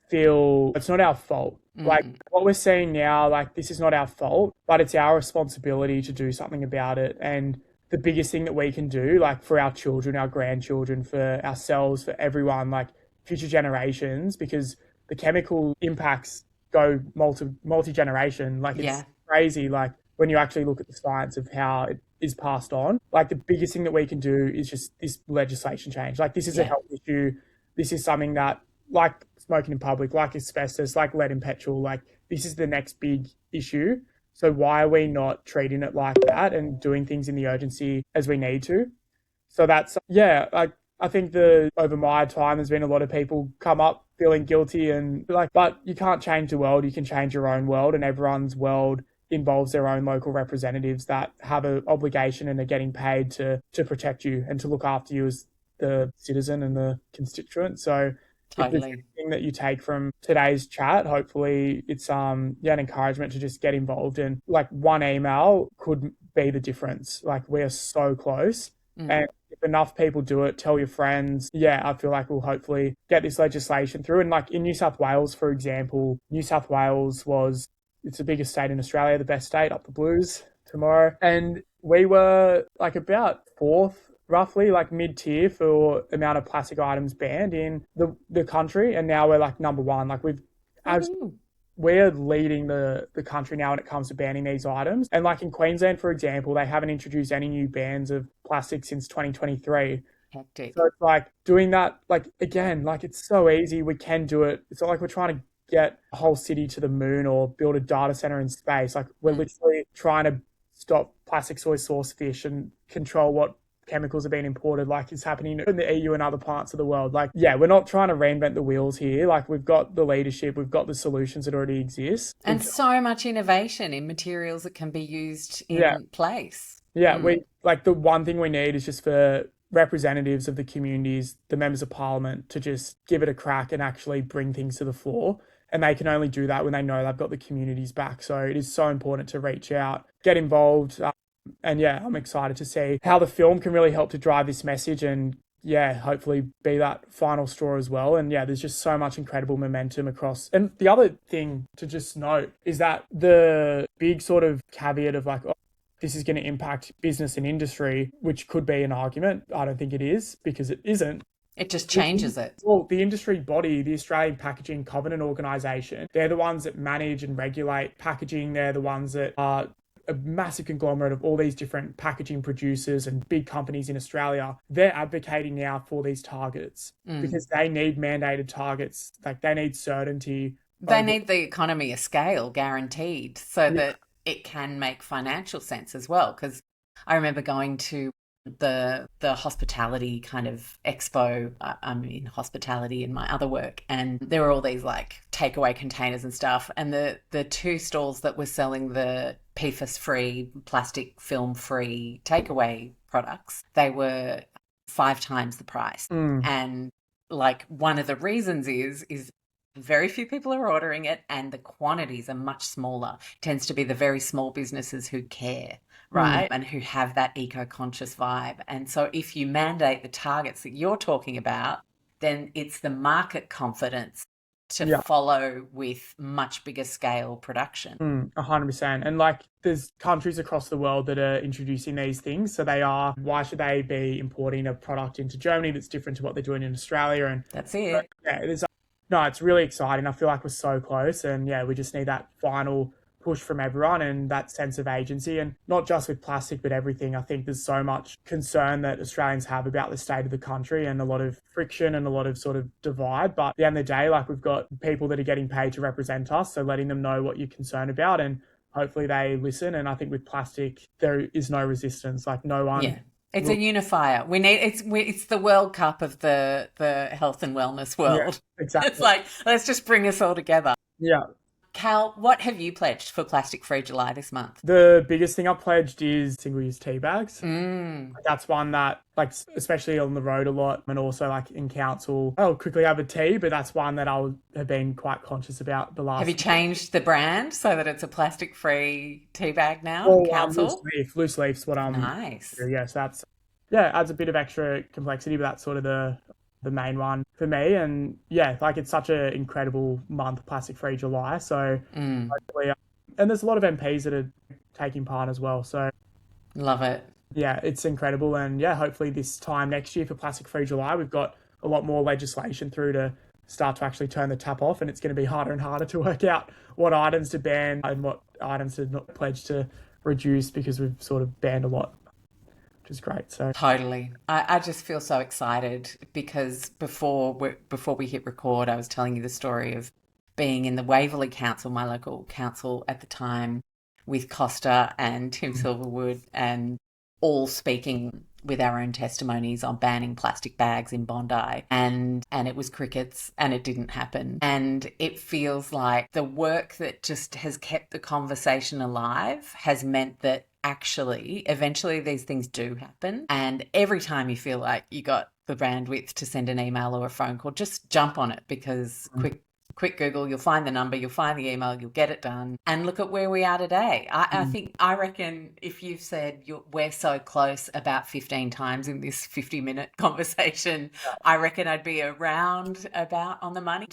feel it's not our fault. Like Mm, what we're seeing now, like this is not our fault, but it's our responsibility to do something about it. And the biggest thing that we can do, like for our children, our grandchildren, for ourselves, for everyone, like future generations, because the chemical impacts go multi generation. Like it's yeah, crazy. Like when you actually look at the science of how it is passed on, like the biggest thing that we can do is just this legislation change. Like this is a yeah, health issue. This is something that like smoking in public, like asbestos, like lead in petrol, like this is the next big issue. So why are we not treating it like that and doing things in the urgency as we need to? So that's yeah, I think the over my time there's been a lot of people come up feeling guilty and like, but you can't change the world, you can change your own world, and everyone's world involves their own local representatives that have an obligation and are getting paid to protect you and to look after you as the citizen and the constituent. So if there's totally. anything that you take from today's chat, hopefully it's yeah, an encouragement to just get involved, and like one email could be the difference. Like we are so close. Mm. And if enough people do it, tell your friends, yeah, I feel like we'll hopefully get this legislation through. And like in New South Wales, for example, New South Wales it's the biggest state in Australia, the best state, up the Blues tomorrow. And we were like about fourth, roughly like mid-tier for amount of plastic items banned in the country. And now we're like number one. Like we're leading the country now when it comes to banning these items. And like in Queensland, for example, they haven't introduced any new bans of plastic since 2023. Hectic. So it's like doing that, like again, like it's so easy. We can do it. It's not like we're trying to get a whole city to the moon or build a data center in space. Like we're literally trying to stop plastic soy source fish and control what chemicals are being imported, like it's happening in the EU and other parts of the world. Like, yeah, we're not trying to reinvent the wheels here. Like we've got the leadership, we've got the solutions that already exist. And so much innovation in materials that can be used Yeah. in place. Yeah. We like the one thing we need is just for representatives of the communities, the members of parliament, to just give it a crack and actually bring things to the floor. And they can only do that when they know they've got the communities back. So it is so important to reach out, get involved. And yeah, I'm excited to see how the film can really help to drive this message and yeah, hopefully be that final straw as well. And yeah, there's just so much incredible momentum across. And the other thing to just note is that the big sort of caveat of like, oh, this is going to impact business and industry, which could be an argument. I don't think it is, because it isn't. It just changes it. Well, the industry body, the Australian Packaging Covenant Organisation, they're the ones that manage and regulate packaging. They're the ones that are a massive conglomerate of all these different packaging producers and big companies in Australia. They're advocating now for these targets because they need mandated targets. Like they need certainty. They need the economy of scale guaranteed so that it can make financial sense as well. Because I remember going to the hospitality kind of expo. I'm in hospitality in my other work, and there were all these like takeaway containers and stuff, and the two stalls that were selling the PFAS free, plastic film free takeaway products, they were 5 times the price. And like one of the reasons is very few people are ordering it, and the quantities are much smaller. It tends to be the very small businesses who care, right? And who have that eco-conscious vibe. And so if you mandate the targets that you're talking about, then it's the market confidence to follow with much bigger scale production. 100%. And like there's countries across the world that are introducing these things. So why should they be importing a product into Germany that's different to what they're doing in Australia? And that's it. Yeah, no, it's really exciting. I feel like we're so close, and yeah, we just need that final push from everyone and that sense of agency, and not just with plastic, but everything. I think there's so much concern that Australians have about the state of the country and a lot of friction and a lot of sort of divide. But at the end of the day, like we've got people that are getting paid to represent us. So letting them know what you're concerned about, and hopefully they listen. And I think with plastic, there is no resistance. Like no one. Yeah. It's a unifier. It's the World Cup of the health and wellness world. Yeah, exactly. It's like, let's just bring us all together. Yeah. Cal, what have you pledged for Plastic Free July this month? The biggest thing I pledged is single-use tea bags. Mm. That's one that, like, especially on the road a lot, and also like in council, I'll quickly have a tea, but that's one that have been quite conscious about the last. Have you changed the brand so that it's a plastic-free tea bag now in council? Loose leaf's what I'm. Nice. Yes, that's adds a bit of extra complexity, but that's sort of the main one for me. And yeah, like it's such an incredible month, Plastic Free July. So hopefully, and there's a lot of MPs that are taking part as well. So love it. Yeah, it's incredible. And yeah, hopefully this time next year for Plastic Free July, we've got a lot more legislation through to start to actually turn the tap off, and it's going to be harder and harder to work out what items to ban and what items to not pledge to reduce, because we've sort of banned a lot, which is great. So totally. I just feel so excited because before we hit record, I was telling you the story of being in the Waverley Council, my local council at the time, with Costa and Tim Silverwood, and all speaking with our own testimonies on banning plastic bags in Bondi, and it was crickets and it didn't happen. And it feels like the work that just has kept the conversation alive has meant that actually eventually these things do happen. And every time you feel like you got the bandwidth to send an email or a phone call, just jump on it, because quick Google, you'll find the number, you'll find the email, you'll get it done, and look at where we are today. I reckon if you've said we're so close about 15 times in this 50-minute conversation, I reckon I'd be around about on the money.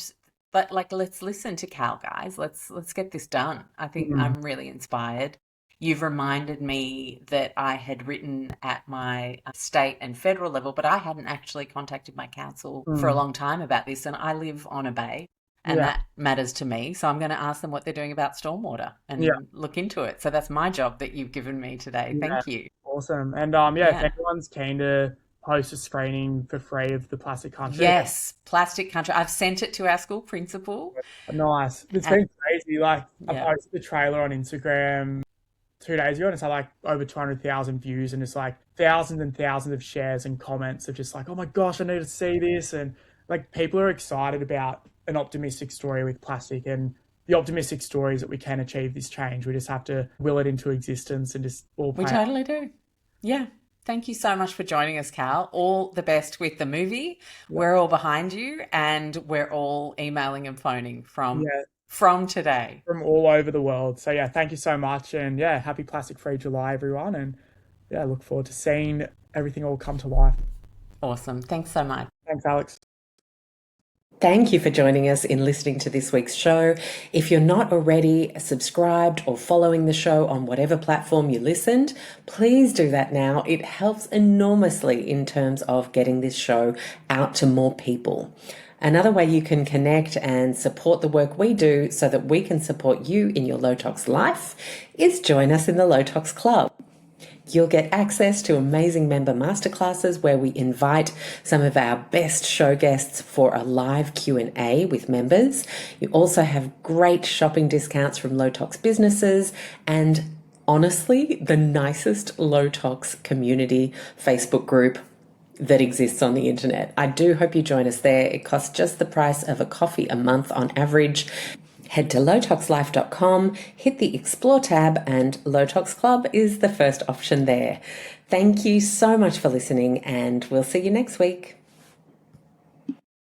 But like, let's listen to Cal, guys. Let's get this done. I think I'm really inspired. You've reminded me that I had written at my state and federal level, but I hadn't actually contacted my council for a long time about this, and I live on a bay. And that matters to me. So I'm going to ask them what they're doing about stormwater and look into it. So that's my job that you've given me today. Thank you. Awesome. And if anyone's keen to host a screening for free of the Plastic Country. Yes, Plastic Country. I've sent it to our school principal. Nice. It's been crazy. Like I posted the trailer on Instagram 2 days ago, and it's had like over 200,000 views, and it's like thousands and thousands of shares and comments of just like, oh my gosh, I need to see this. And like people are excited about an optimistic story with plastic, and the optimistic story is that we can achieve this change. We just have to will it into existence and just all We totally do. Yeah. Thank you so much for joining us, Cal. All the best with the movie. We're all behind you, and we're all emailing and phoning from today. From all over the world. So thank you so much, and happy Plastic Free July, everyone. And look forward to seeing everything all come to life. Awesome. Thanks so much. Thanks, Alex. Thank you for joining us in listening to this week's show. If you're not already subscribed or following the show on whatever platform you listened, please do that now. It helps enormously in terms of getting this show out to more people. Another way you can connect and support the work we do so that we can support you in your low tox life is join us in the Low Tox Club. You'll get access to amazing member masterclasses where we invite some of our best show guests for a live Q&A with members. You also have great shopping discounts from low tox businesses, and honestly, the nicest low tox community Facebook group that exists on the internet. I do hope you join us there. It costs just the price of a coffee a month on average. Head to lowtoxlife.com, hit the Explore tab, and Low Tox Club is the first option there. Thank you so much for listening, and we'll see you next week.